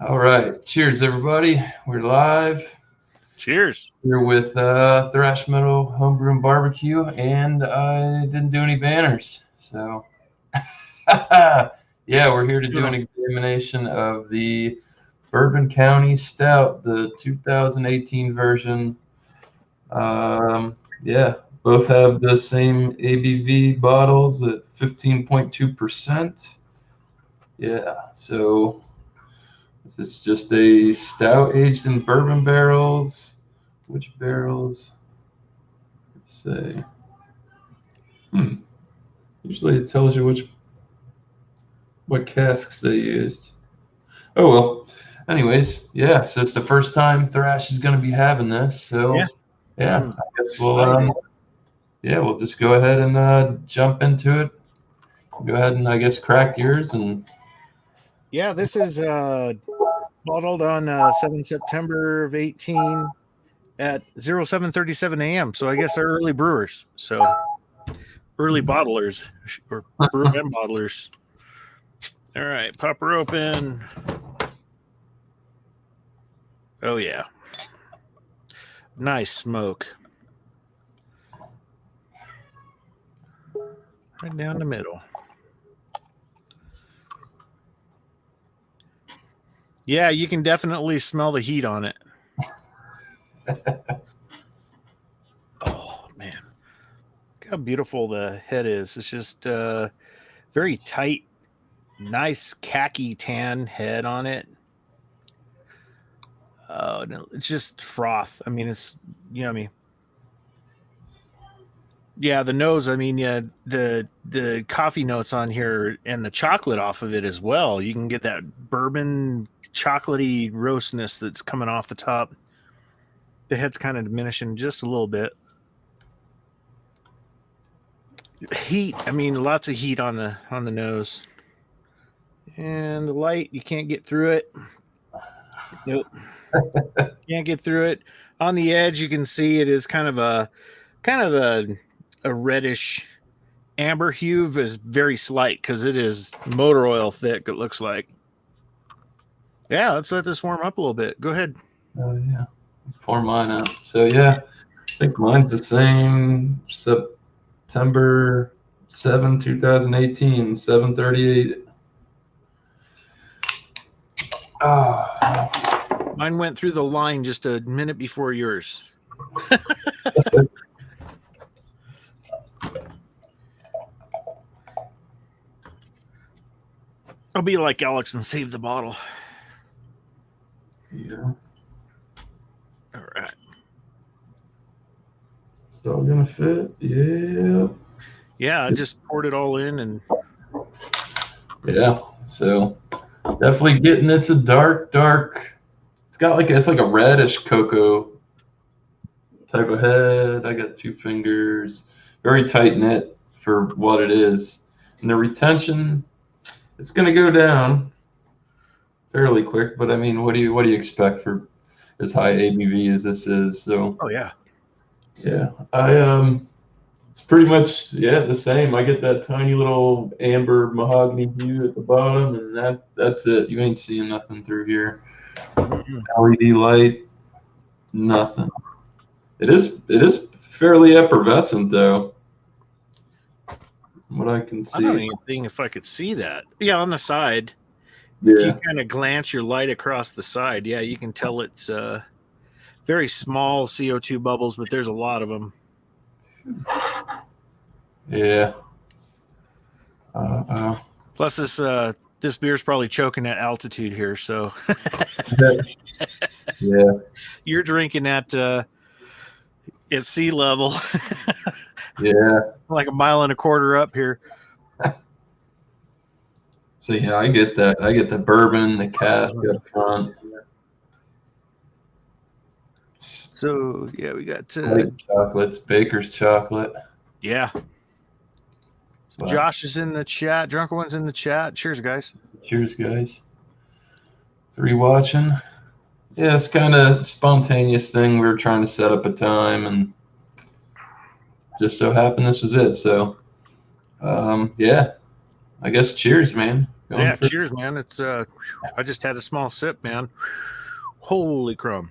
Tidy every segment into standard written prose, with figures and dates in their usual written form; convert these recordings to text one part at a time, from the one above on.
All right. Cheers, everybody. We're live. Cheers. Here with Thrash Metal Homebrew and Barbecue, and I didn't do any banners. So, yeah, we're here to do an examination of the Bourbon County Stout, the 2018 version. Yeah, both have the same ABV bottles at 15.2%. Yeah, so it's just a stout aged in bourbon barrels. Which barrels? Let's say. Usually it tells you what casks they used. Oh well. Anyways, yeah. So it's the first time Thrash is going to be having this. So yeah, I guess we'll just go ahead and jump into it. Go ahead and I guess crack yours and. Yeah, this is bottled on 7 September of 18 at 07:37 a.m. So I guess they're early brewers. So early bottlers or brew and bottlers. All right, pop her open. Oh yeah, nice smoke. Right down the middle. Yeah, you can definitely smell the heat on it. Oh, man. Look how beautiful the head is. It's just very tight, nice khaki tan head on it. Oh, no, it's just froth. I mean, it's yummy. Yeah, the nose, I mean, yeah, the coffee notes on here and the chocolate off of it as well. You can get that bourbon chocolatey roastness that's coming off the top. The head's kind of diminishing just a little bit. Heat, I mean, lots of heat on the nose. And the light, you can't get through it. Nope. Can't get through it. On the edge, you can see it is kind of a reddish amber hue, is very slight because it is motor oil thick, it looks like. Yeah, let's let this warm up a little bit. Go ahead. Oh yeah, pour mine out. So yeah, I think mine's the same. September 7, 2018, 7:38. Mine went through the line just a minute before yours. I'll be like Alex and save the bottle. Yeah. All right. Still gonna fit? Yeah. Yeah, I just poured it all in and. Yeah. So definitely getting it's a dark. It's like a reddish cocoa type of head. I got 2 fingers. Very tight knit for what it is. And the retention, it's gonna go down fairly quick, but I mean, what do you expect for as high ABV as this is? So oh yeah, it's pretty much the same. I get that tiny little amber mahogany hue at the bottom, and that's it. You ain't seeing nothing through here. LED light, nothing. It is fairly effervescent though. What I can see. I don't even think if I could see that. Yeah, on the side. Yeah. If you kind of glance your light across the side, yeah, you can tell it's very small CO2 bubbles, but there's a lot of them. Yeah. Plus, this beer's probably choking at altitude here, so. Yeah. You're drinking at sea level. Yeah. Like 1.25 miles up here. So yeah, I get that. I get the bourbon, the cask up front. So yeah, we got chocolates, Baker's chocolate. Yeah. So Josh is in the chat. Drunken One's in the chat. Cheers, guys. Cheers, guys. 3 watching. Yeah, it's kind of spontaneous thing. We were trying to set up a time, and just so happened this was it. So, yeah, I guess cheers, man. Yeah, cheers, man. It's I just had a small sip, man. Holy crumb.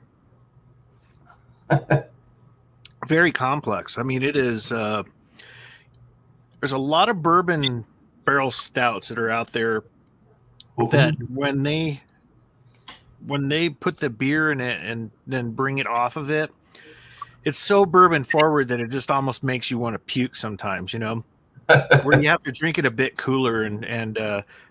Very complex. I mean, it is there's a lot of bourbon barrel stouts that are out there that when they put the beer in it and then bring it off of it, it's so bourbon forward that it just almost makes you want to puke sometimes, you know, where you have to drink it a bit cooler and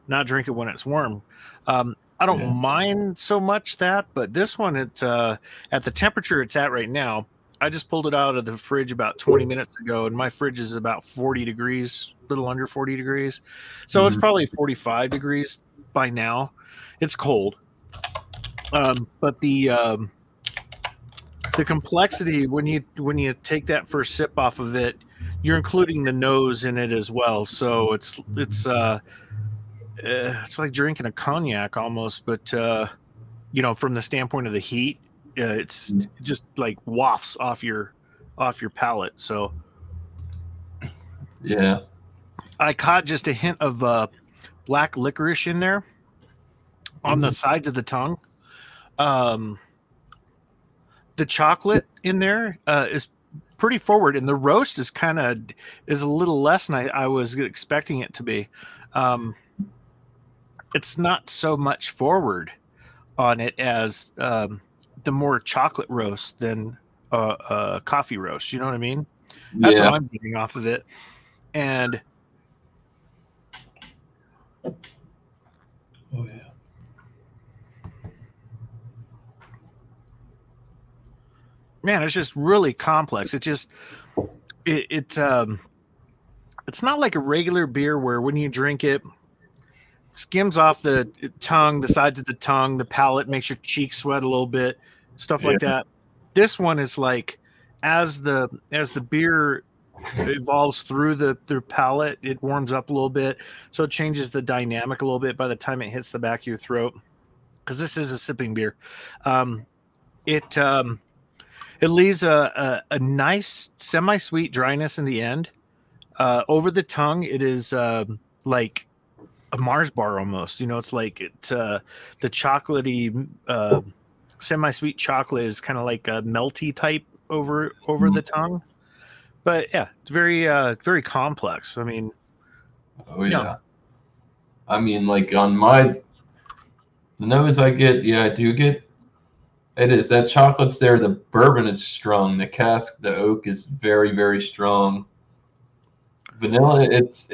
not drink it when it's warm. I don't mind so much that, but this one, it's at the temperature it's at right now. I just pulled it out of the fridge about 20 minutes ago, and my fridge is about 40 degrees, a little under 40 degrees. So it's probably 45 degrees by now. It's cold. But the complexity when you take that first sip off of it, you're including the nose in it as well. So it's like drinking a cognac almost, but you know, from the standpoint of the heat, it's just like wafts off your palate. So yeah, I caught just a hint of black licorice in there on the sides of the tongue. The chocolate in there is pretty forward, and the roast is a little less than I was expecting it to be. It's not so much forward on it as the more chocolate roast than coffee roast. You know what I mean? That's what I'm getting off of it. And oh yeah. Man, it's just really complex. It's not like a regular beer where when you drink it, skims off the tongue, the sides of the tongue, the palate, makes your cheeks sweat a little bit, stuff like that. This one is like as the beer evolves through the palate, it warms up a little bit, so it changes the dynamic a little bit by the time it hits the back of your throat. Because this is a sipping beer, it leaves a nice semi-sweet dryness in the end. Over the tongue, it is like a Mars bar almost. You know, it's like the chocolatey, semi-sweet chocolate is kind of like a melty type over the tongue. But yeah, it's very complex. I mean, oh yeah. I mean, like on the nose I get, I do get. It is that chocolate's there. The bourbon is strong. The cask, the oak is very, very strong. Vanilla, it's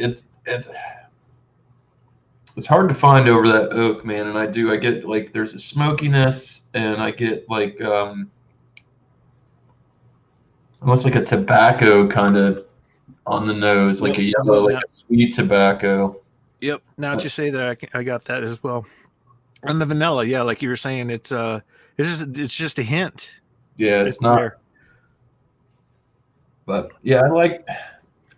hard to find over that oak, man. And I get like there's a smokiness, and I get like almost like a tobacco kind of on the nose, like a yellow, like a sweet tobacco. Yep. Now that you say that, I got that as well. And the vanilla, yeah, like you were saying, it's just a hint. Yeah, it's not there. But yeah,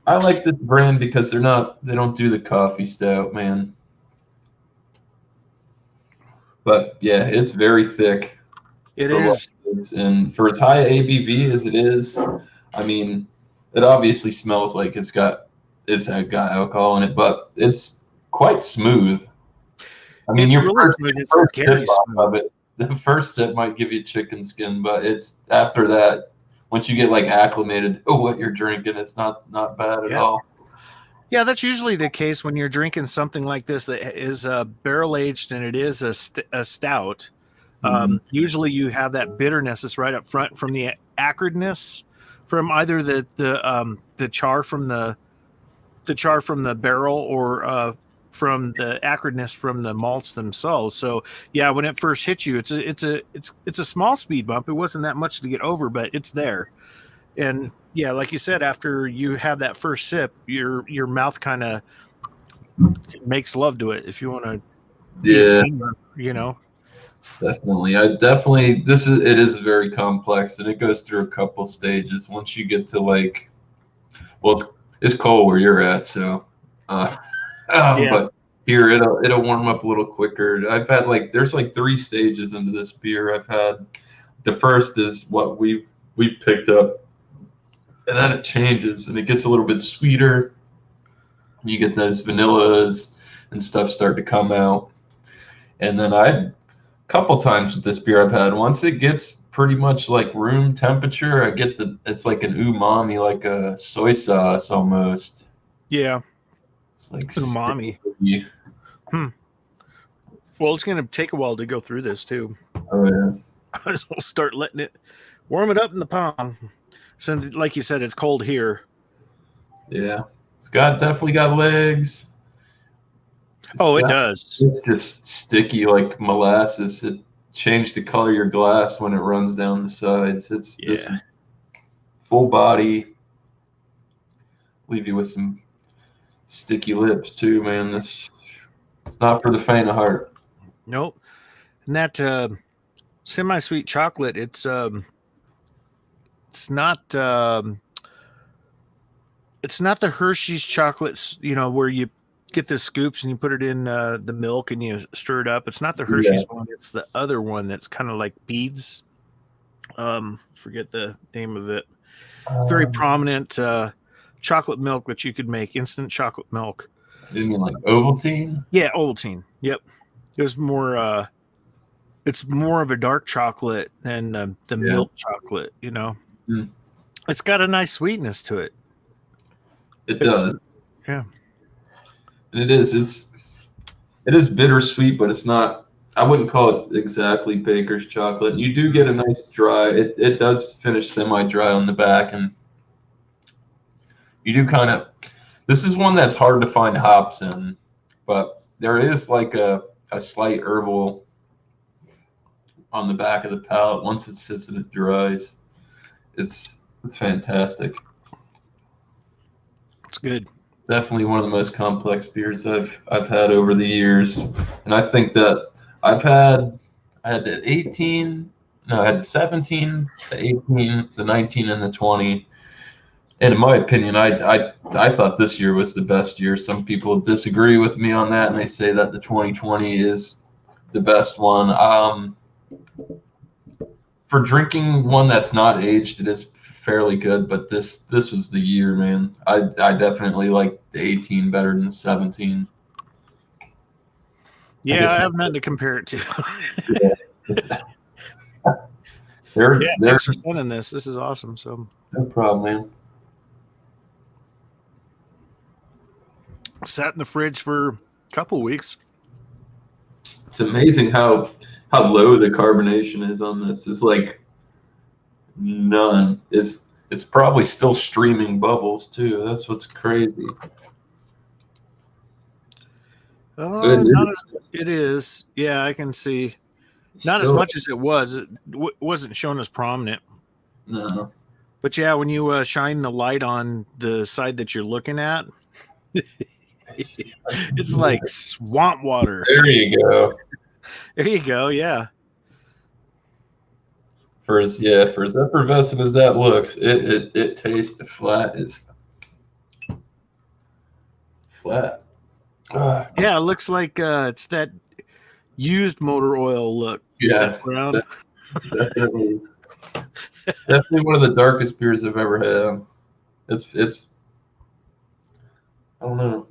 I like this brand because they don't do the coffee stout, man. But yeah, it's very thick. It is. And for as high ABV as it is, I mean, it obviously smells like it's got alcohol in it, but it's quite smooth. I mean, your first sip of it, the first sip might give you chicken skin, but it's after that, once you get like acclimated to what you're drinking, it's not bad at all. Yeah, that's usually the case when you're drinking something like this that is barrel aged and it is a stout. Usually you have that bitterness that's right up front from the acridness from either the char from the barrel or from the acridness from the malts themselves. So yeah, when it first hits you, it's a small speed bump. It wasn't that much to get over, but it's there. And yeah, like you said, after you have that first sip, your mouth kind of makes love to it, if you want to. Yeah, you know. Definitely. It is very complex, and it goes through a couple stages. Once you get to like, well, it's cold where you're at, so. But here it'll warm up a little quicker. I've had there's 3 stages into this beer. I've had the first is what we picked up, and then it changes and it gets a little bit sweeter. You get those vanillas, and stuff start to come out. And then a couple times with this beer I've had, once it gets pretty much like room temperature, I get it's like an umami, like a soy sauce almost. Yeah. It's like umami. sticky. Well, it's going to take a while to go through this too. Oh yeah. I just will start letting it warm it up in the palm. Since, like you said, it's cold here. Yeah, it's definitely got legs. It does. It's just sticky like molasses. It changed the color of your glass when it runs down the sides. This full body. Leave you with some sticky lips too, man. It's not for the faint of heart. Nope. And that semi-sweet chocolate, it's not the Hershey's chocolates, where you get the scoops and you put it in the milk and you stir it up. It's not the Hershey's one. It's the other one that's kind of like beads. Forget the name of it. Very prominent chocolate milk that you could make, instant chocolate milk. You mean like Ovaltine? Yeah, Ovaltine. Yep. It was more it's more of a dark chocolate than the milk chocolate, Mm. It's got a nice sweetness to it. It does. Yeah. And it is bittersweet, but it's not, I wouldn't call it exactly baker's chocolate. You do get a nice dry, it does finish semi-dry on the back, and you do kind of, this is one that's hard to find hops in, but there is like a slight herbal on the back of the palate once it sits and it dries. It's fantastic. It's good. Definitely one of the most complex beers I've had over the years, and I think that I had the 18, no, I had the 17, the 18, the 19, and the 20. And in my opinion, I thought this year was the best year. Some people disagree with me on that, and they say that the 2020 is the best one. For drinking one that's not aged, it is fairly good, but this was the year, man. I definitely like the 18 better than the 17. Yeah, I have nothing to compare it to. Thanks for sending this. This is awesome. So no problem, man. Sat in the fridge for a couple weeks. It's amazing how low the carbonation is on this. It's like none. It's probably still streaming bubbles too. That's what's crazy. It is. Yeah, I can see. Not as much as it was. It wasn't shown as prominent. No. But yeah, when you shine the light on the side that you're looking at, it's like swamp water. There you go. There you go. Yeah. For as effervescent as that looks, it tastes flat. It's flat. Yeah, it looks like it's that used motor oil look. Yeah, brown. Definitely one of the darkest beers I've ever had. It's I don't know.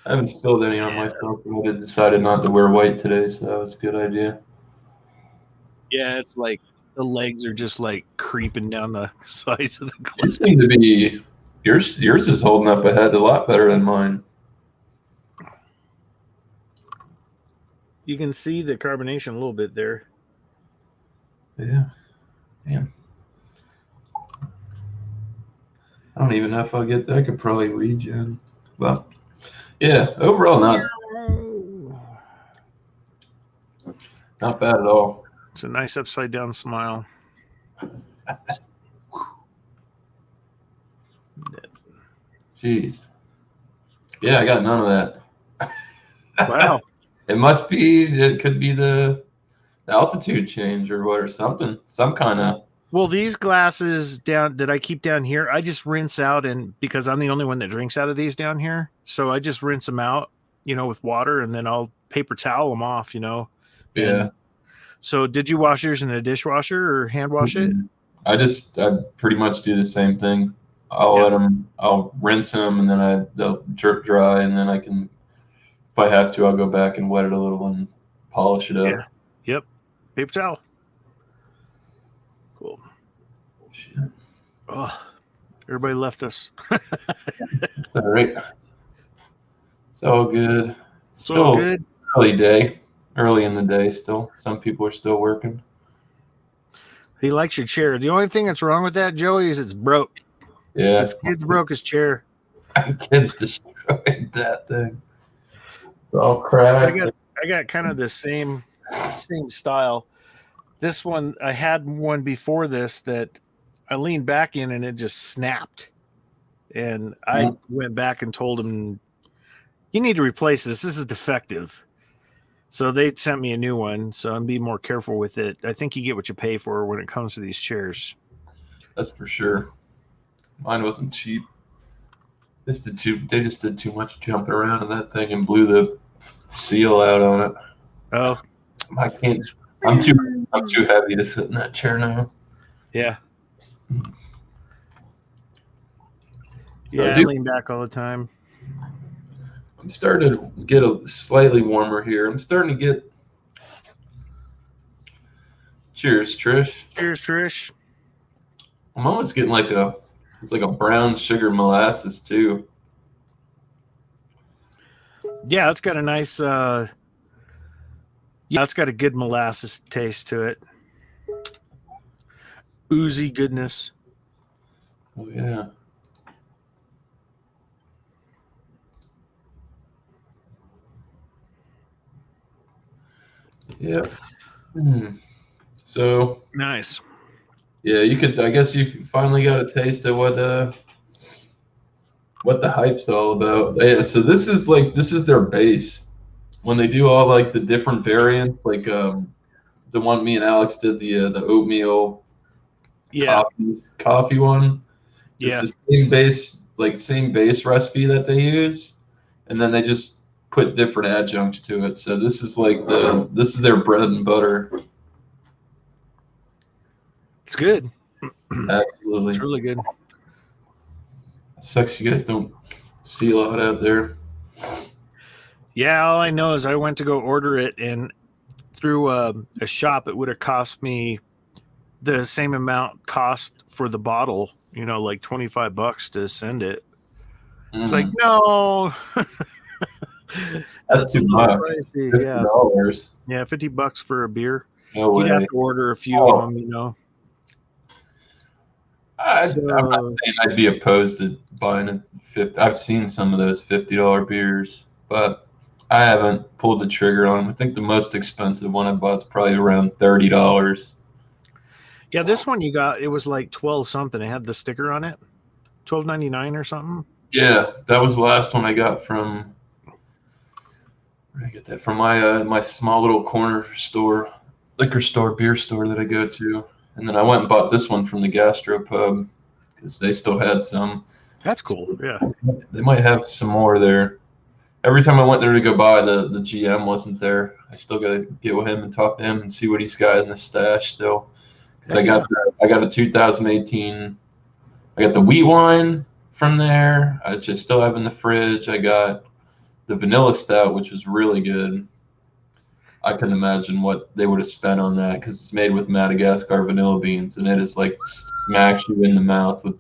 I haven't spilled any on myself, and I decided not to wear white today, so that was a good idea. Yeah, it's like the legs are just like creeping down the sides of the glass. It seemed to be yours is holding up ahead a lot better than mine. You can see the carbonation a little bit there. Yeah. Damn. I don't even know if I'll get there. I could probably regen. But yeah, overall not bad at all. It's a nice upside down smile. Jeez. Yeah, I got none of that. Wow. It could be the altitude change or something. Some kind of. Well, these glasses down that I keep down here, I just rinse out, and because I'm the only one that drinks out of these down here, so I just rinse them out, with water, and then I'll paper towel them off, Yeah. And so did you wash yours in a dishwasher or hand wash it? I pretty much do the same thing. I'll rinse them, and then they'll drip dry, and then I can if I have to, I'll go back and wet it a little and polish it up. Yeah. Yep. Paper towel. Cool. Shit. Oh, everybody left us. It's all right. It's all good. It's all Still good. early in the day still. Some people are still working. He likes your chair. The only thing that's wrong with that, Joey, is it's broke. Yeah. His kids broke his chair. Kids destroyed that thing. It's all cracked. So I got kind of the same style. This one, I had one before this that I leaned back in and it just snapped. And I went back and told him, you need to replace this. This is defective. So they sent me a new one. So I'm being more careful with it. I think you get what you pay for when it comes to these chairs. That's for sure. Mine wasn't cheap. They just did too much jumping around in that thing and blew the seal out on it. Oh, I can't. I'm too heavy to sit in that chair now. Yeah. Yeah, I lean back all the time. I'm starting to get a slightly warmer here. I'm starting to get. Cheers, Trish. Cheers, Trish. I'm almost getting it's like a brown sugar molasses too. Yeah, it's got a nice. It's got a good molasses taste to it. Oozy goodness. Oh yeah. Yeah. So nice. Yeah, you could. I guess you finally got a taste of what the hype's all about. Yeah, so this is their base. When they do all like the different variants, like the one me and Alex did, the oatmeal coffee one. Yeah. It's the same base recipe that they use, and then they just put different adjuncts to it. So this is their bread and butter. It's good. Absolutely. It's really good. It sucks you guys don't see a lot out there. Yeah, all I know is I went to go order it, and through a shop, it would have cost me the same amount cost for the bottle, like $25 to send it. It's like, no. That's too much. Pricey. $50. Yeah, $50 for a beer. No way. You'd have to order a few of them, I'm not saying I'd be opposed to buying a $50. I've seen some of those $50 beers, but I haven't pulled the trigger on them. I think the most expensive one I bought is probably around $30. Yeah, this one you got, it was like 12 something. It had the sticker on it, $12.99 or something. Yeah, that was the last one I got from. Where did I get that from? My small little corner store, liquor store, beer store that I go to. And then I went and bought this one from the gastropub because they still had some. That's cool. Yeah. They might have some more there. Every time I went there to go buy, the GM wasn't there. I still got to get with him and talk to him and see what he's got in the stash still. Because I got a 2018. I got the wheat wine from there. I just still have in the fridge. I got the vanilla stout, which was really good. I couldn't imagine what they would have spent on that because it's made with Madagascar vanilla beans, and it is like smacks you in the mouth with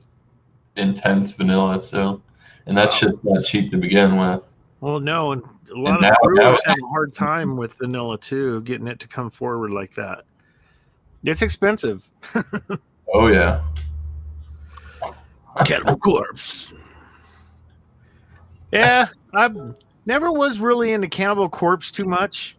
intense vanilla. So, and that's just not cheap to begin with. Well, no, and a lot of brewers have a hard time with vanilla too, getting it to come forward like that. It's expensive. Oh yeah. Cannibal Corpse. Yeah, I never was really into Cannibal Corpse too much.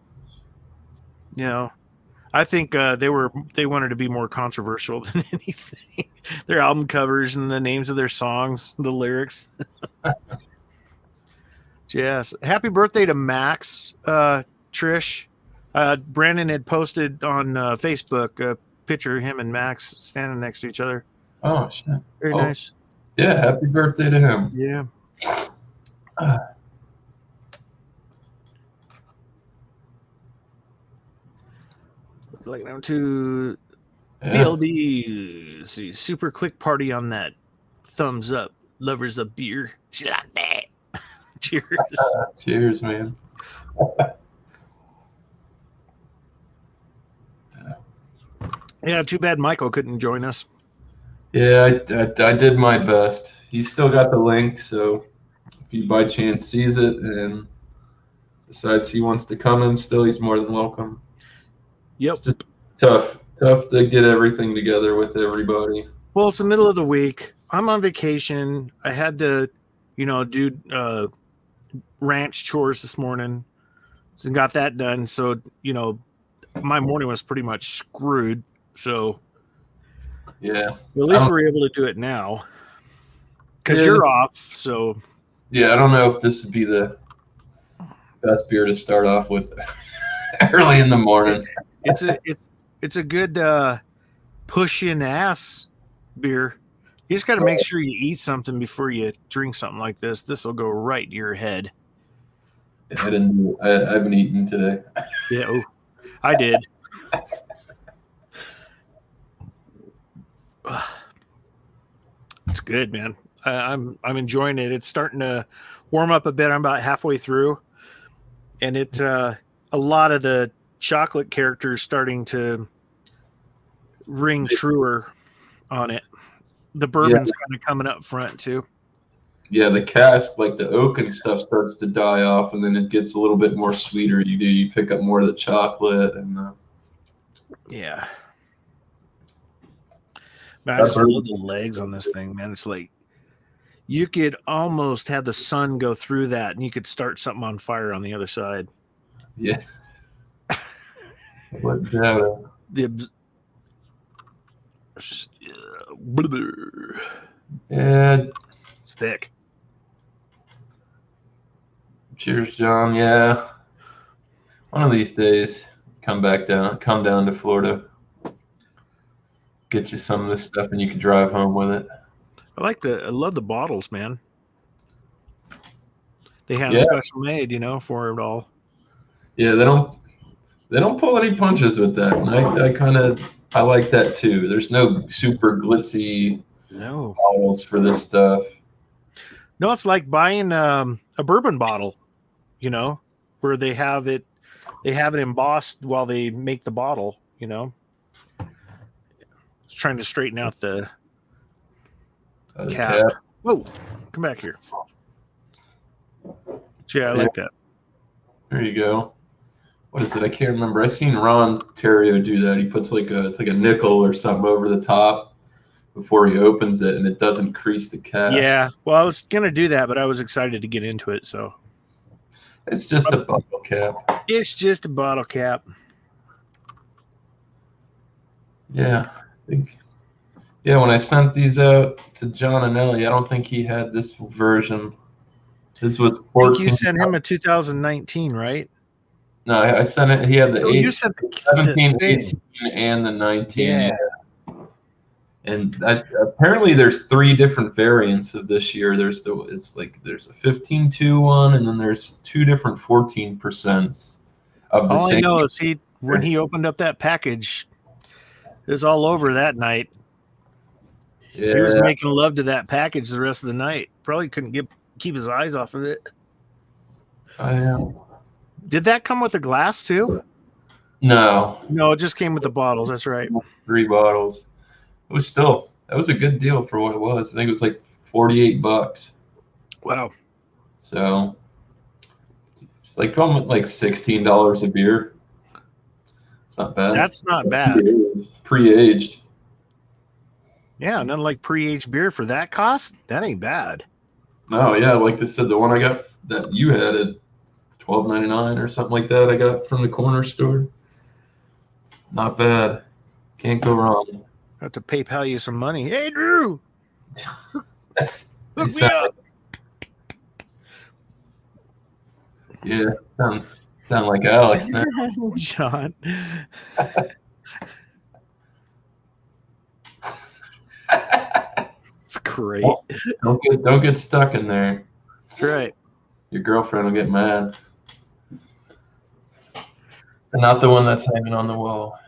I think they wanted to be more controversial than anything. Their album covers and the names of their songs, the lyrics. Yes. Happy birthday to Max, Trish. Brandon had posted on Facebook a picture of him and Max standing next to each other. Oh shit! Very nice. Yeah, happy birthday to him. Yeah. Like now to BLD. Let's see, super click party on that. Thumbs up. Lovers of beer. She like that. Cheers. Cheers, man. Yeah, too bad Michael couldn't join us. Yeah, I did my best. He's still got the link, so if he by chance sees it and decides he wants to come in still, he's more than welcome. Yep. It's just tough to get everything together with everybody. Well, it's the middle of the week. I'm on vacation. I had to, do ranch chores this morning and got that done. So, my morning was pretty much screwed. So, Yeah. at least we're able to do it now because you're off. So, yeah, I don't know if this would be the best beer to start off with early in the morning. It's a good push in the ass beer. You just got to make sure you eat something before you drink something like this. This will go right to your head. I haven't eaten today. Yeah, I did. It's good, man. I'm enjoying it. It's starting to warm up a bit. I'm about halfway through, and a lot of the chocolate characters starting to ring truer on it. The bourbon's kind of coming up front too. Yeah, the cask, like the oak and stuff, starts to die off, and then it gets a little bit more sweeter. You pick up more of the chocolate, and yeah. Man, I just love the legs on this thing, man. It's like you could almost have the sun go through that, and you could start something on fire on the other side. Yeah. What data? Yeah. It's thick. Cheers, John. Yeah. One of these days, come down to Florida. Get you some of this stuff, and you can drive home with it. I love the bottles, man. They have special made, for it all. Yeah, they don't pull any punches with that, and I like that too. There's no super glitzy bottles for this stuff. No, it's like buying a bourbon bottle, where they have it embossed while they make the bottle, It's trying to straighten out the cap. Whoa, come back here. Yeah, I like that. There you go. What is it? I can't remember. I've seen Ron Terrio do that. He puts it's like a nickel or something over the top before he opens it, and it doesn't crease the cap. Yeah. Well, I was gonna do that, but I was excited to get into it. So it's just a bottle cap. It's just a bottle cap. Yeah, I think. Yeah, when I sent these out to John and Ellie, I don't think he had this version. This was 14. I think you sent him a 2019, right? No, I sent it. He had the 17, 18, and the 19. Yeah. And apparently there's 3 different variants of this year. There's a 15.2 one, and then there's 2 different 14% of the all same. I know is when he opened up that package, it was all over that night. Yeah. He was making love to that package the rest of the night. Probably couldn't keep his eyes off of it. I am. Did that come with a glass too? No, it just came with the bottles. That's right. 3 bottles. That was a good deal for what it was. I think it was like $48. Wow. So it's like $16 a beer. It's not bad. That's not bad. Pre-aged. Yeah, nothing like pre-aged beer for that cost. That ain't bad. No, yeah, like they said, the one I got that you had at $12.99 or something like that. I got from the corner store. Not bad. Can't go wrong. I have to PayPal you some money. Hey, Drew. Look me up. Yeah, sound like Alex now. John. It's great. Don't get stuck in there. That's right. Your girlfriend will get mad. And not the one that's hanging on the wall.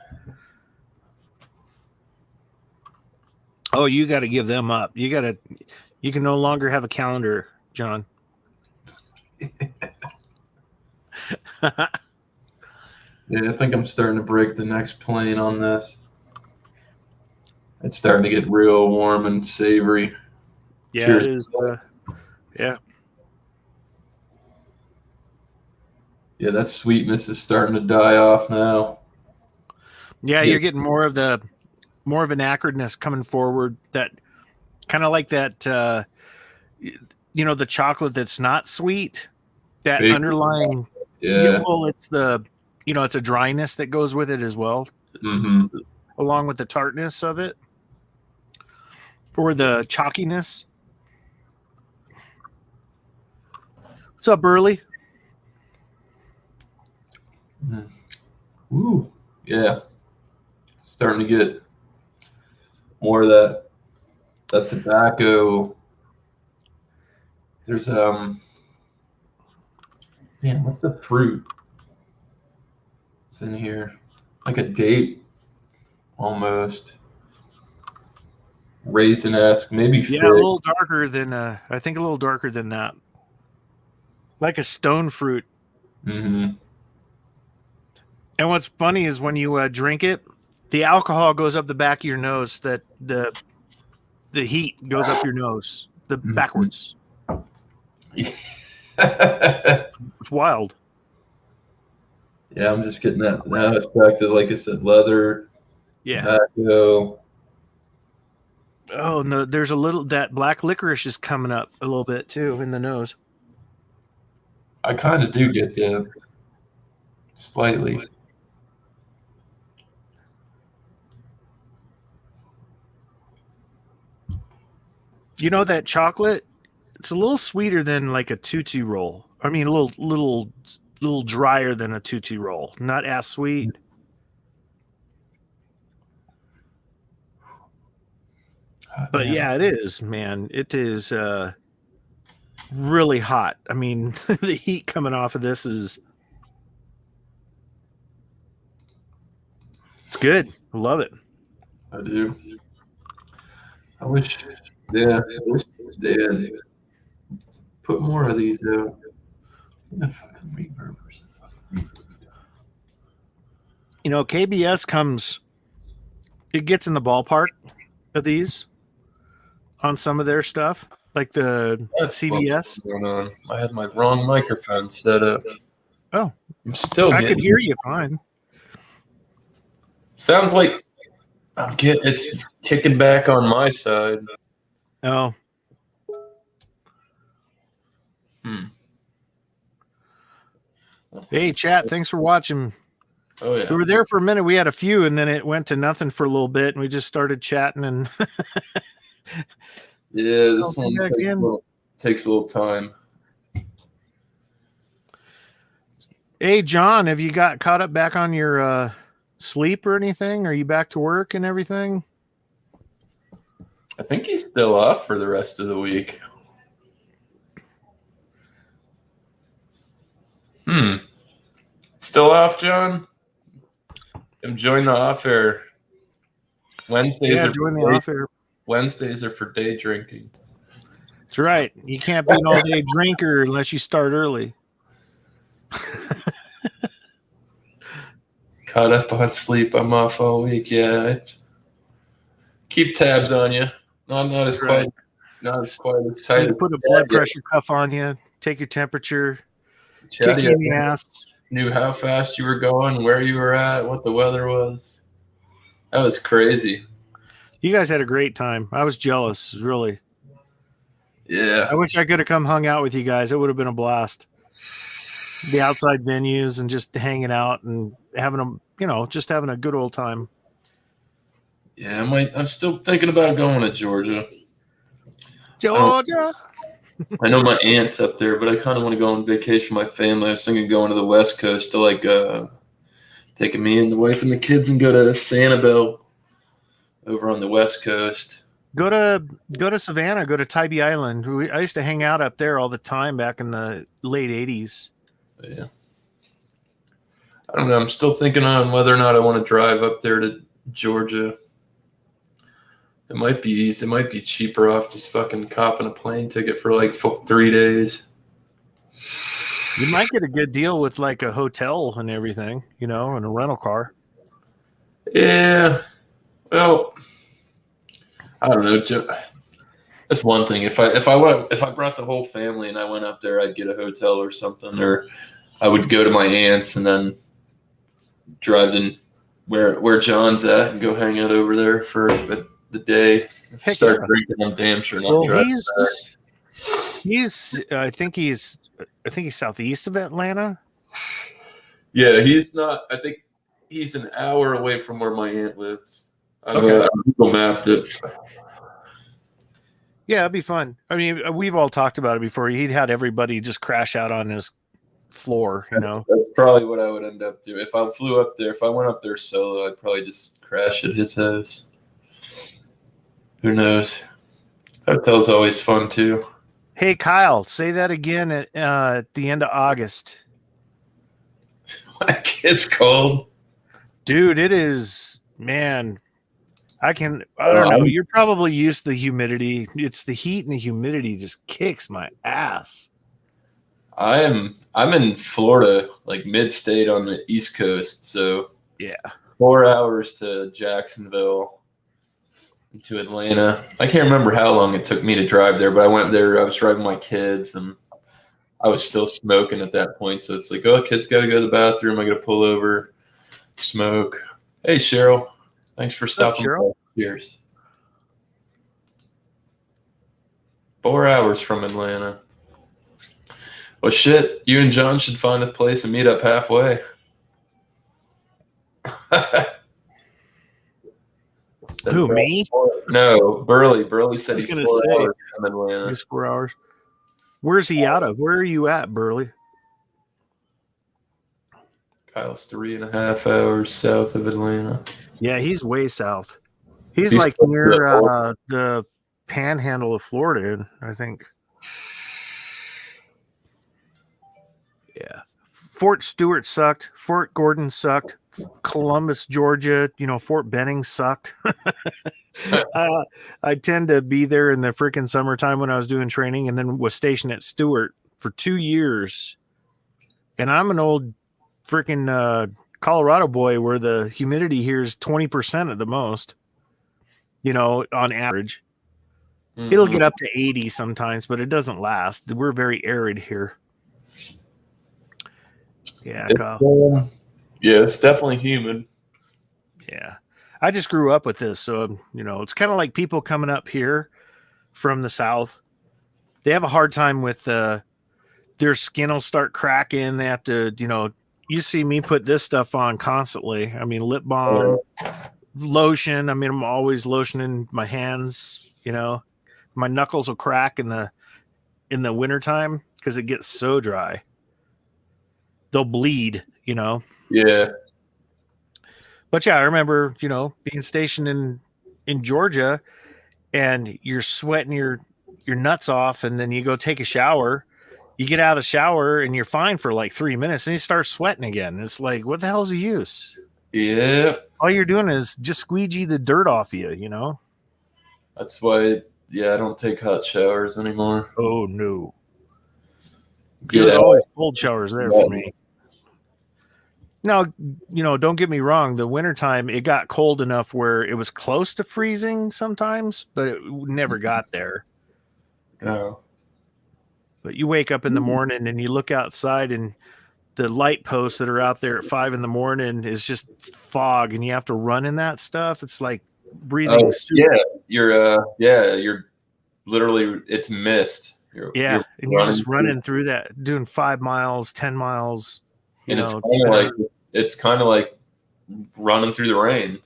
Oh, you got to give them up. You can no longer have a calendar, John. Yeah, I think I'm starting to break the next plane on this. It's starting to get real warm and savory. Yeah, Cheers. it is. Yeah. Yeah, that sweetness is starting to die off now. Yeah, you're getting more of an acridness coming forward. That kind of like that. The chocolate that's not sweet. That Bakery. underlying. Yeah. Well, it's it's a dryness that goes with it as well, along with the tartness of it, or the chalkiness. What's up, Burley? Ooh, yeah. Starting to get more of that tobacco. There's damn, what's the fruit? It's in here. Like a date almost. Raisin-esque, maybe Yeah, fig. a little darker than I think a little darker than that. Like a stone fruit. Mm-hmm. And what's funny is when you drink it, the alcohol goes up the back of your nose. That the heat goes up your nose, backwards. Yeah, It's wild. I'm just getting that now. It's back to, like I said, leather, tobacco. Oh, and there's a little that black licorice is coming up a little bit too in the nose. I kind of do get that slightly. You know that chocolate? It's a little sweeter than like a Tootsie Roll. I mean, a little drier than a Tootsie Roll. Not as sweet. But yeah, it is, man. It is really hot. I mean, the heat coming off of this it's good. I love it. I do. I wish they had put more of these out. KBS it gets in the ballpark of these on some of their stuff, like the CBS. Going on. I had my wrong microphone set up. Oh, I'm still. I could hear you fine. Sounds like it's kicking back on my side. Oh. Hey, chat. Thanks for watching. Oh yeah. We were there for a minute. We had a few, and then it went to nothing for a little bit, and we just started chatting. And yeah, this one takes a little time. Hey, John, have you got caught up back on your sleep or anything? Are you back to work and everything? I think he's still off for the rest of the week. Still off, John? Join the off air. Wednesdays are for day drinking. That's right. You can't be an all-day drinker unless you start early. Caught up on sleep. I'm off all week. Yeah, I keep tabs on you. Not as quite as tight. You put a blood pressure cuff on you. Take your temperature. Kick you in the ass. Knew how fast you were going, where you were at, what the weather was. That was crazy. You guys had a great time. I was jealous, really. Yeah. I wish I could have come hung out with you guys. It would have been a blast. The outside venues and just hanging out and having a good old time. Yeah, I'm still thinking about going to Georgia. I know my aunt's up there, but I kind of want to go on vacation with my family. I was thinking going to the West Coast to taking me and the wife and the kids and go to Sanibel over on the West Coast. Go to Savannah. Go to Tybee Island. I used to hang out up there all the time back in the late 80s. Yeah. I don't know. I'm still thinking on whether or not I want to drive up there to Georgia. It might be easy. It might be cheaper off just fucking copping a plane ticket for like 3 days. You might get a good deal with like a hotel and everything, and a rental car. Yeah. Well, I don't know. That's one thing. If I brought the whole family and I went up there, I'd get a hotel or something, or I would go to my aunt's and then drive in where John's at and go hang out over there for the day. Heck Start yeah. drinking. I'm damn sure not Well, driving back. I think he's southeast of Atlanta. Yeah, he's not. I think he's an hour away from where my aunt lives. I've Google mapped it. Yeah, it'd be fun. I mean, we've all talked about it before. He'd had everybody just crash out on his floor, That's probably what I would end up doing. If I flew up there, if I went up there solo, I'd probably just crash at his house. Who knows? Hotel's always fun too. Hey, Kyle, say that again at the end of August. It's cold. Dude, it is, man. I don't know. You're probably used to the humidity. It's the heat and the humidity just kicks my ass. I'm in Florida, like mid-state on the East Coast. So yeah, 4 hours to Jacksonville, to Atlanta. I can't remember how long it took me to drive there, but I went there. I was driving my kids, and I was still smoking at that point. So it's like, oh, kids got to go to the bathroom. I got to pull over, smoke. Hey, Cheryl. Thanks for stopping by. Cheers. 4 hours from Atlanta. Well, shit. You and John should find a place and meet up halfway. Who, me? No, Burley. Burley said he's 4 hours from Atlanta. He's 4 hours. Where's he out of? Where are you at, Burley? Kyle's 3.5 hours south of Atlanta. Yeah, he's way south. He's like near the panhandle of Florida, I think. Yeah. Fort Stewart sucked. Fort Gordon sucked. Columbus, Georgia, Fort Benning sucked. I tend to be there in the freaking summertime when I was doing training, and then was stationed at Stewart for 2 years. And I'm an old freaking Colorado boy where the humidity here is 20% at the most, on average. Mm-hmm. It'll get up to 80 sometimes, but it doesn't last. We're very arid here. Yeah, Kyle. It's definitely humid. Yeah. I just grew up with this. So, it's kind of like people coming up here from the South. They have a hard time with their skin will start cracking. They have to, you see me put this stuff on constantly. I mean, lip balm, lotion. I mean, I'm always lotioning my hands, my knuckles will crack in the wintertime because it gets so dry. They'll bleed, Yeah. But yeah, I remember, being stationed in Georgia, and you're sweating your nuts off, and then you go take a shower. You get out of the shower and you're fine for like 3 minutes, and you start sweating again. It's like, what the hell's the use? Yeah. All you're doing is just squeegee the dirt off you, That's why, I don't take hot showers anymore. Oh, no. There's always cold showers there for me. Now, don't get me wrong. The wintertime, it got cold enough where it was close to freezing sometimes, but it never got there. No. But you wake up in the morning and you look outside, and the light posts that are out there at 5 a.m. is just fog, and you have to run in that stuff. It's like breathing. You're literally, it's mist. You're and you're just running through that, doing 5 miles, 10 miles. And it's kind of like running through the rain.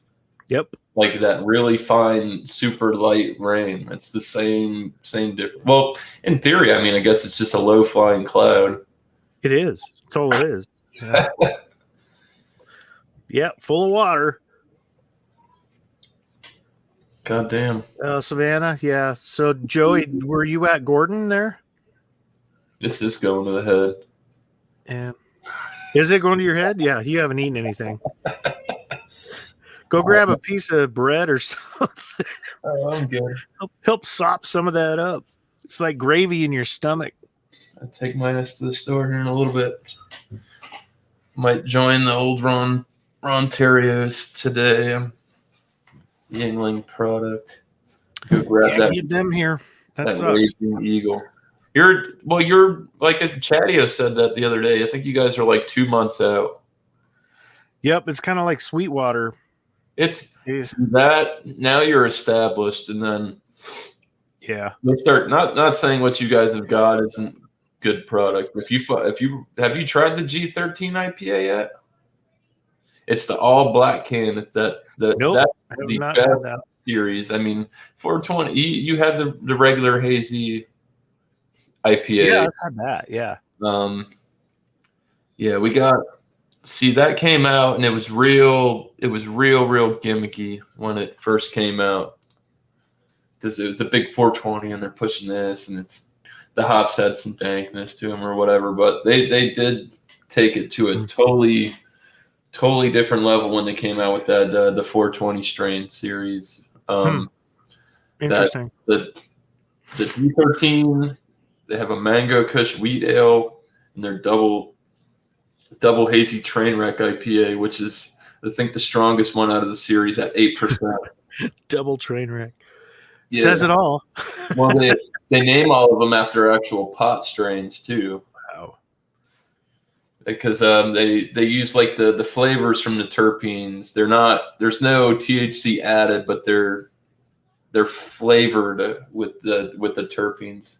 Yep. Like that really fine, super light rain. It's the same difference. Well, in theory, I mean, I guess it's just a low flying cloud. It is. That's all it is. Yeah. Yeah, full of water. God damn. Savannah, yeah. So, Joey, were you at Gordon there? This is going to the head. Yeah. Is it going to your head? Yeah, you haven't eaten anything. Go grab a piece of bread or something. Oh, I'm good. Help sop some of that up. It's like gravy in your stomach. I take my ass to the store here in a little bit. Might join the old Ron Terriers today. Yingling product. Go grab Can't get them here. That sucks. Raging Eagle. You're like Chatio said that the other day. I think you guys are like 2 months out. Yep, it's kind of like Sweetwater. It's that now you're established, and then you'll start not saying what you guys have got isn't good product. If you have you tried the G13 IPA yet? It's the all black can. Nope, that's the best series. I mean, 420. You had the regular hazy IPA. Yeah, I've had that. Yeah. Yeah, we got. See, that came out and it was real gimmicky when it first came out because it was a big 420 and they're pushing this and the hops had some dankness to them or whatever, but they did take it to a totally different level when they came out with that the 420 strain series. Interesting. The G13, they have a Mango Kush wheat ale and they're double hazy Trainwreck IPA, which is I think the strongest one out of the series at 8%. Double Trainwreck. Yeah. Says it all. Well, they name all of them after actual pot strains too. Wow. Because they use like the flavors from the terpenes. There's no THC added, but they're flavored with the terpenes.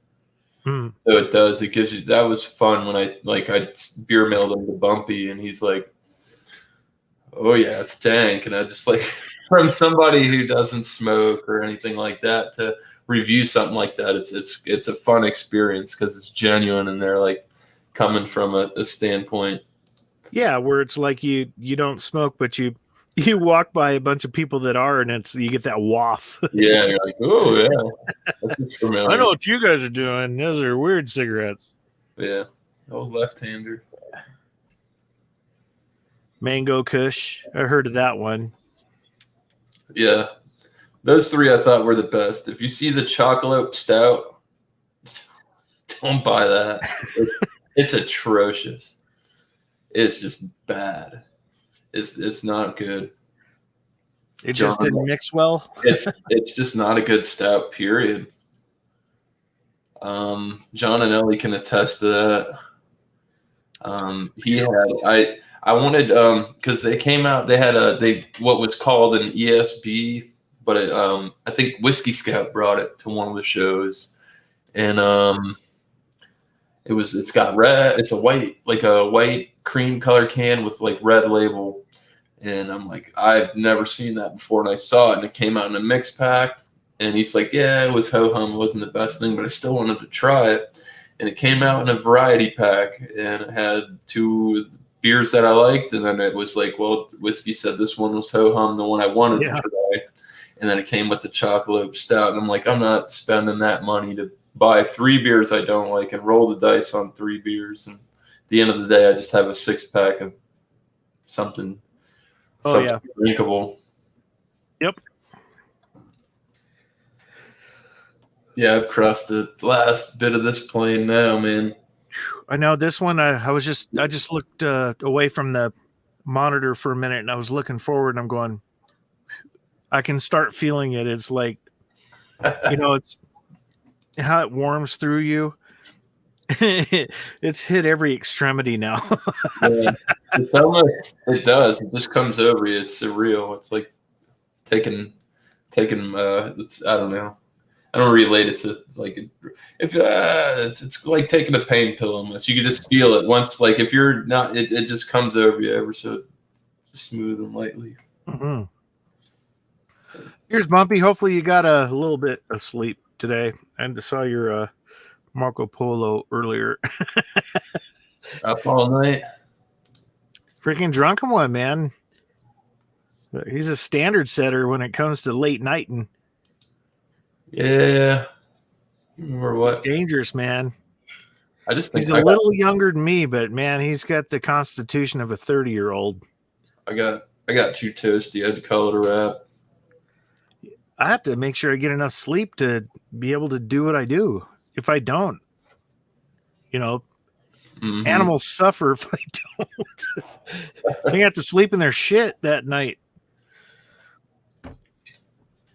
So it gives you, that was fun when I beer mailed him to Bumpy and he's like, oh yeah, it's dank. And I just like, from somebody who doesn't smoke or anything like that to review something like that, it's a fun experience because it's genuine and they're like coming from a standpoint. Yeah, where it's like you don't smoke, but you walk by a bunch of people that are, and you get that waft. Yeah, you're like, oh yeah, that's familiar. I know what you guys are doing. Those are weird cigarettes. Yeah, old left-hander. Mango Kush. I heard of that one. Yeah, those three I thought were the best. If you see the Chocolate Stout, don't buy that. It's atrocious. It's just bad. It's not good. It just didn't mix well. it's just not a good stout, period. John and Ellie can attest to that. I wanted because they came out, they had what was called an ESB, but I think Whiskey Scout brought it to one of the shows, and it's got red. It's a white cream color can with like red label. And I'm like, I've never seen that before. And I saw it and it came out in a mix pack. And he's like, yeah, it was ho-hum. It wasn't the best thing, but I still wanted to try it. And it came out in a variety pack and it had 2 beers that I liked. And then it was like, well, Whiskey said this one was ho-hum, the one I wanted to try. And then it came with the Chocolate Stout. And I'm like, I'm not spending that money to buy 3 beers I don't like and roll the dice on 3 beers. And at the end of the day, I just have a 6-pack of something. Drinkable. Yep. Yeah, I've crossed the last bit of this plane now, man. I know this one. I just looked away from the monitor for a minute, and I was looking forward, and I'm going. I can start feeling it. It's like, it's how it warms through you. It's hit every extremity now. Yeah, it's almost, it does. It just comes over you. It's surreal. It's like taking. It's, I don't know. I don't relate it to like it's like taking a pain pill almost. You can just feel it once. Like if you're not, it just comes over you ever so smooth and lightly. Mm-hmm. Here's Bumpy. Hopefully you got a little bit of sleep today. And I saw your Marco Polo earlier. Up all night. Freaking drunken one, man. He's a standard setter when it comes to late nighting. Yeah. Remember what? Dangerous, man. I just think he's a little younger than me, but man, he's got the constitution of a 30-year-old. I got too toasty. I had to call it a wrap. I have to make sure I get enough sleep to be able to do what I do. If I don't, You know, Mhm. animals suffer if I don't. They have to sleep in their shit that night.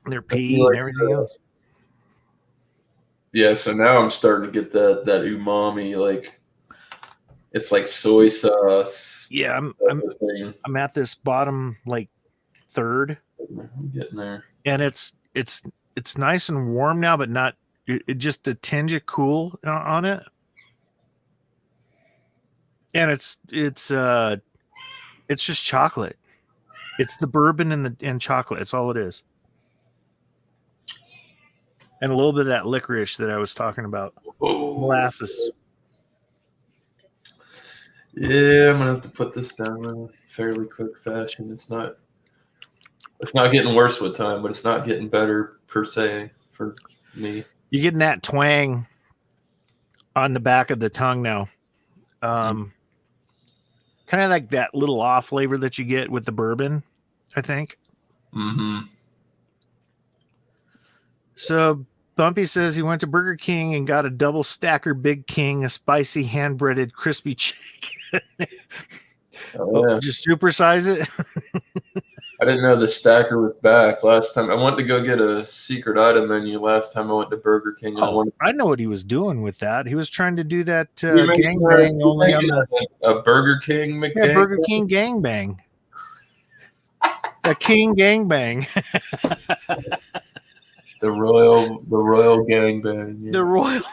Their pee and everything else. Yeah, so now I'm starting to get that umami, like it's like soy sauce. Yeah, I'm at this bottom like third. I'm getting there. And it's nice and warm now, but not it just a tinge of cool on it. And it's just chocolate. It's the bourbon and chocolate. It's all it is. And a little bit of that licorice that I was talking about. Molasses. Yeah, I'm gonna have to put this down in a fairly quick fashion. It's not getting worse with time, but it's not getting better per se for me. You're getting that twang on the back of the tongue now. Kind of like that little off flavor that you get with the bourbon, I think. Mm-hmm. So Bumpy says he went to Burger King and got a double stacker Big King, a spicy hand-breaded crispy chicken. Yeah. Just supersize it. I didn't know the stacker was back last time. I wanted to go get a secret item menu last time I went to Burger King. I know what he was doing with that. He was trying to do that gangbang only on a Burger King McGang. Yeah, Burger King gangbang. A King gangbang. The royal gangbang. Yeah. The royal.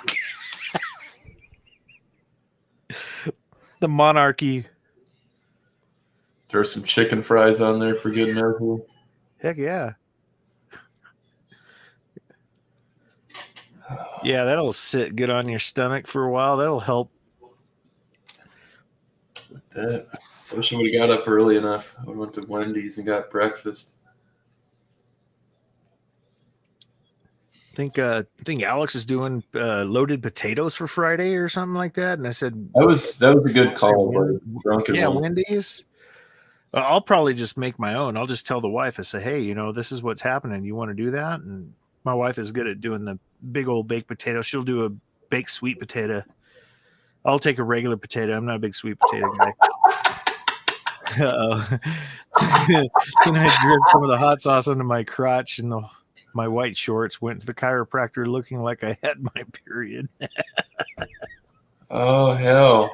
The monarchy. Throw some chicken fries on there for good measure. Heck yeah. Yeah, that'll sit good on your stomach for a while. That'll help. I wish I would have got up early enough. I went to Wendy's and got breakfast. I think Alex is doing loaded potatoes for Friday or something like that. And I said that was a good call. Wendy's. I'll probably just make my own. I'll just tell the wife. I say, hey, this is what's happening. You want to do that? And my wife is good at doing the big old baked potato. She'll do a baked sweet potato. I'll take a regular potato. I'm not a big sweet potato guy. Uh-oh. Then I dripped some of the hot sauce into my crotch, and my white shorts. Went to the chiropractor looking like I had my period. Oh, hell.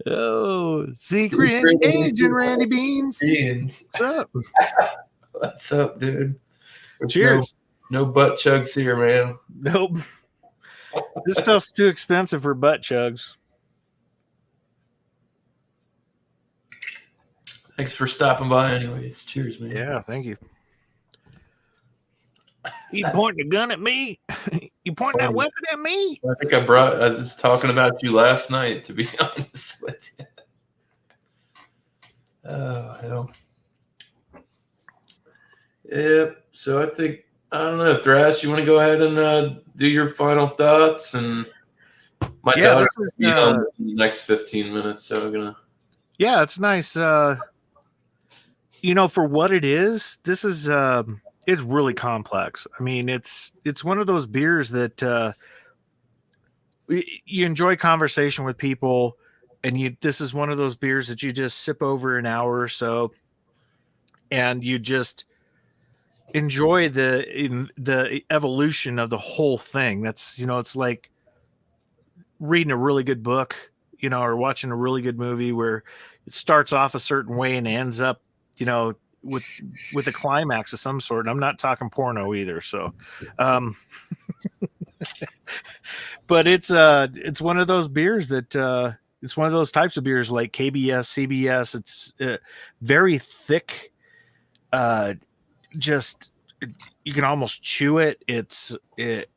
Oh, secret agent Randy Beans. What's up? What's up, dude? Cheers. No butt chugs here, man. Nope. This stuff's too expensive for butt chugs. Thanks for stopping by anyways. Cheers, man. Yeah, thank you. You pointing a gun at me? You pointing that weapon at me? I think I was talking about you last night, to be honest with you. Oh, hell. Yep. So I don't know, Thrash, you want to go ahead and do your final thoughts? And my daughter's going to be home in the next 15 minutes, so I'm going to. Yeah, it's nice. For what it is, this is it's really complex. I mean, it's one of those beers that you enjoy conversation with people, and this is one of those beers that you just sip over an hour or so, and you just enjoy the evolution of the whole thing. That's it's like reading a really good book, or watching a really good movie where it starts off a certain way and ends up, with a climax of some sort. And I'm not talking porno either. So, but it's one of those beers that, it's one of those types of beers like KBS, CBS. It's very thick. Just, you can almost chew it. It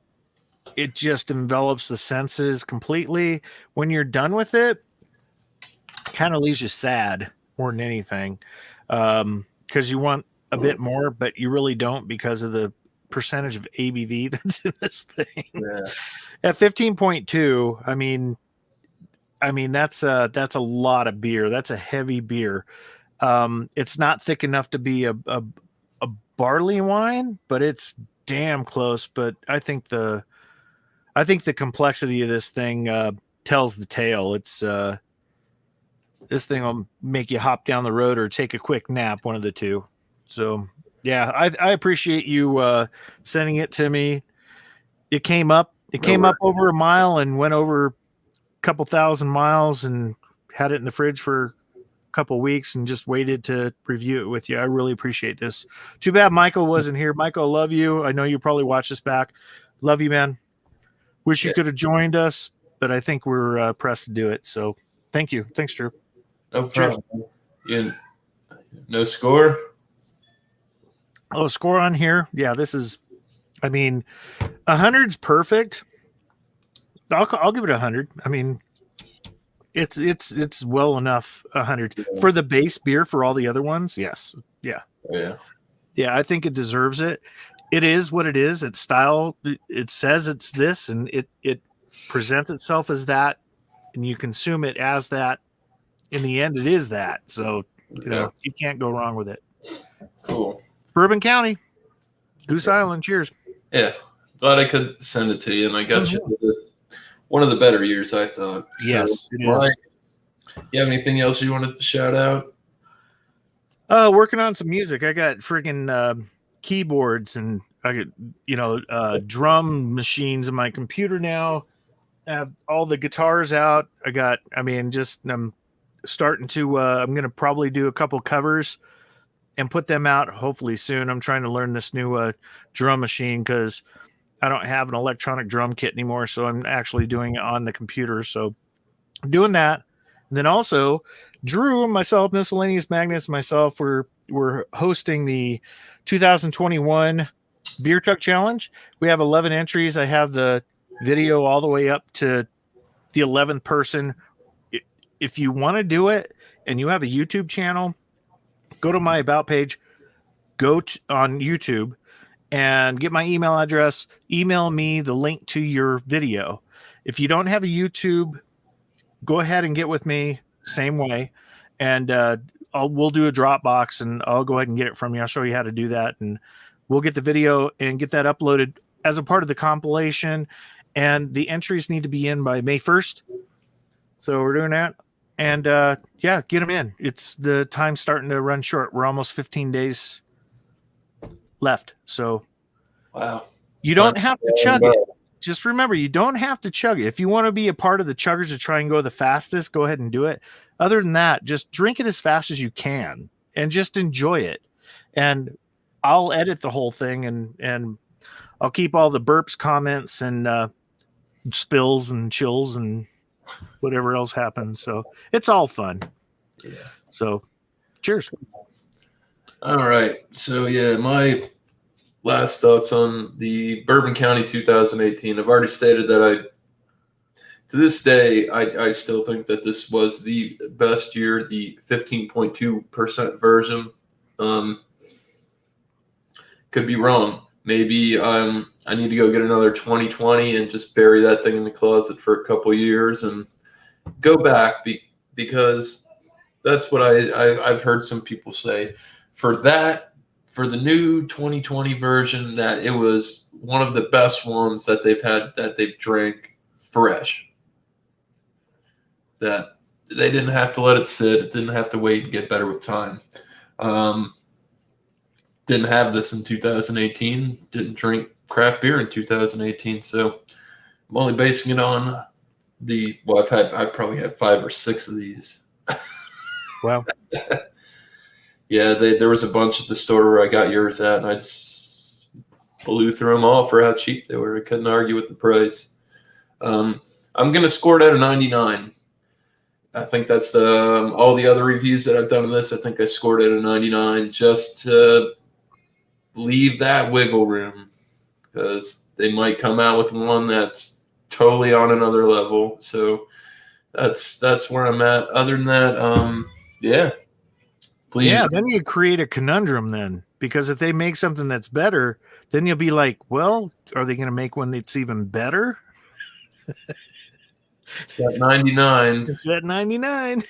just envelops the senses completely. When you're done with it, kind of leaves you sad more than anything. Because you want a bit more, but you really don't because of the percentage of ABV that's in this thing. Yeah. At 15.2, I mean that's a lot of beer. That's a heavy beer. It's not thick enough to be a barley wine, but it's damn close. But I think the complexity of this thing tells the tale. It's this thing will make you hop down the road or take a quick nap, one of the two. So yeah, I appreciate you sending it to me. It came up over a mile and went over a couple thousand miles, and had it in the fridge for a couple weeks and just waited to review it with you. I really appreciate this. Too bad Michael wasn't here. Michael, I love you. I know you probably watch this back. Love you, man. Wish you could have joined us, but I think we're pressed to do it. So thank you. Thanks, Drew. No problem. No score? Oh, score on here. Yeah, this is, I mean, 100's perfect. I'll give it 100. I mean, it's well enough 100 for the base beer. For all the other ones, yes, yeah, yeah. I think it deserves it. It is what it is. Its style. It says it's this, and it presents itself as that, and you consume it as that. In the end, it is that. So you can't go wrong with it. Cool. Bourbon County, Goose Island. Cheers. Yeah, glad I could send it to you, and I got you one of the better years, I thought. Yes, it is. You have anything else you want to shout out? Working on some music. I got freaking keyboards, and I got drum machines in my computer now. I have all the guitars out. I'm starting to. I'm gonna probably do a couple covers and put them out hopefully soon. I'm trying to learn this new drum machine because I don't have an electronic drum kit anymore, so I'm actually doing it on the computer. So I'm doing that. And then also Drew and myself, Miscellaneous Magnets, myself, we're hosting the 2021 Beer Truck Challenge. We have 11 entries. I have the video all the way up to the 11th person. If you want to do it and you have a YouTube channel, go to my About page, on YouTube, and get my email address. Email me the link to your video. If you don't have a YouTube, go ahead and get with me same way, and we'll do a Dropbox, and I'll go ahead and get it from you. I'll show you how to do that, and we'll get the video and get that uploaded as a part of the compilation. And the entries need to be in by May 1st. So we're doing that. And get them in. It's the time starting to run short. We're almost 15 days left. So wow, you don't have to chug it. Just remember, you don't have to chug it. If you want to be a part of the chuggers to try and go the fastest, go ahead and do it. Other than that, just drink it as fast as you can and just enjoy it. And I'll edit the whole thing, and I'll keep all the burps, comments, and spills and chills and whatever else happens. So it's all fun. Yeah. So cheers. All right. So yeah, my last thoughts on the Bourbon County 2018. I've already stated that to this day, I still think that this was the best year, the 15.2% version. Could be wrong. Maybe I need to go get another 2020 and just bury that thing in the closet for a couple years and go back because that's what I've heard some people say. For the new 2020 version, that it was one of the best ones that they've drank fresh. That they didn't have to let it sit. It didn't have to wait and get better with time. Didn't have this in 2018. Didn't drink craft beer in 2018. So I'm only basing it on I've probably had 5 or 6 of these. Wow. Yeah, there was a bunch at the store where I got yours at, and I just blew through them all for how cheap they were. I couldn't argue with the price. I'm going to score it at a 99. I think that's all the other reviews that I've done of this. I think I scored it at a 99 just to leave that wiggle room because they might come out with one that's totally on another level. So that's where I'm at. Other than that, yeah. Please. Yeah, then you create a conundrum then, because if they make something that's better, then you'll be like, well, are they going to make one that's even better? It's that 99. It's that 99.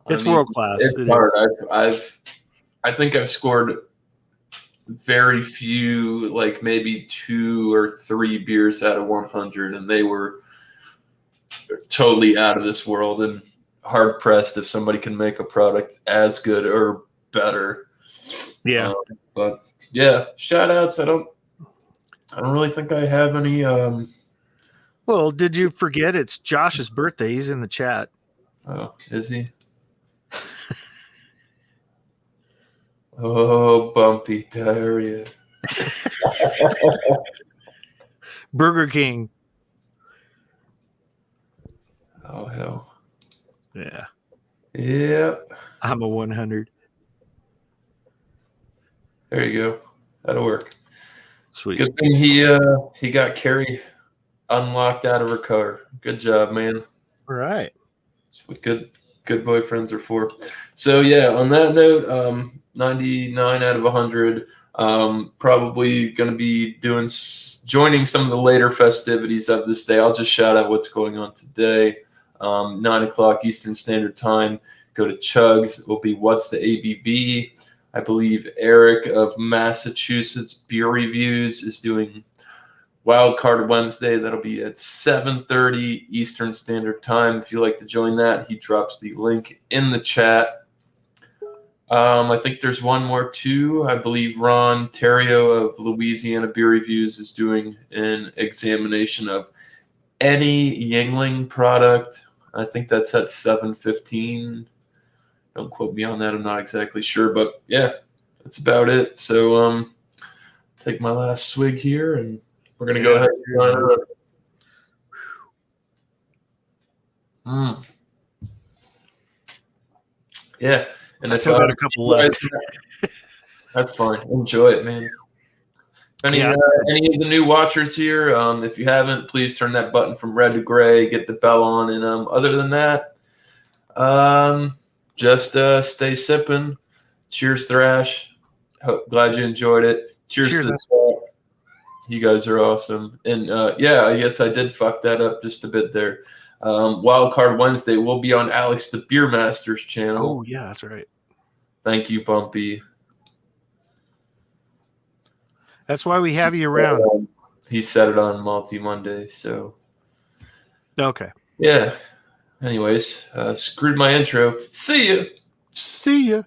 It's world class. It's hard. I think I've scored very few, like maybe 2 or 3 beers out of 100, and they were totally out of this world, and hard pressed if somebody can make a product as good or better. Yeah. But yeah, shout outs. I don't really think I have any. Well, did you forget it's Josh's birthday? He's in the chat. Oh, is he? Oh, bumpy diarrhea. Burger King. Oh hell. Yeah. Yep. I'm a 100. There you go. That'll work. Sweet. Good thing he got Carrie unlocked out of her car. Good job, man. All right. That's what good boyfriends are for. So yeah, on that note, 99 out of 100. Probably going to be joining some of the later festivities of this day. I'll just shout out what's going on today. 9 o'clock Eastern Standard Time. Go to Chugs. It will be What's the ABV? I believe Eric of Massachusetts Beer Reviews is doing Wild Card Wednesday. That'll be at 7:30 Eastern Standard Time. If you'd like to join that, he drops the link in the chat. I think there's one more too. I believe Ron Terrio of Louisiana Beer Reviews is doing an examination of any Yingling product. I think that's at 7:15. Don't quote me on that. I'm not exactly sure, but yeah, that's about it. So take my last swig here, and we're gonna go ahead and line it up. Yeah, and I still got a couple left. That's fine. Enjoy it, man. Any of the new watchers here, if you haven't, please turn that button from red to gray, get the bell on, and other than that, just stay sipping. Cheers, Thrash. Glad you enjoyed it. Cheers to the You guys are awesome. And yeah, I guess I did fuck that up just a bit there. Wild Card Wednesday will be on Alex the Beer Master's channel. Oh, yeah, that's right. Thank you, Bumpy. That's why we have you around. He said it on Multi Monday, so. Okay. Yeah. Anyways, screwed my intro. See ya. See ya.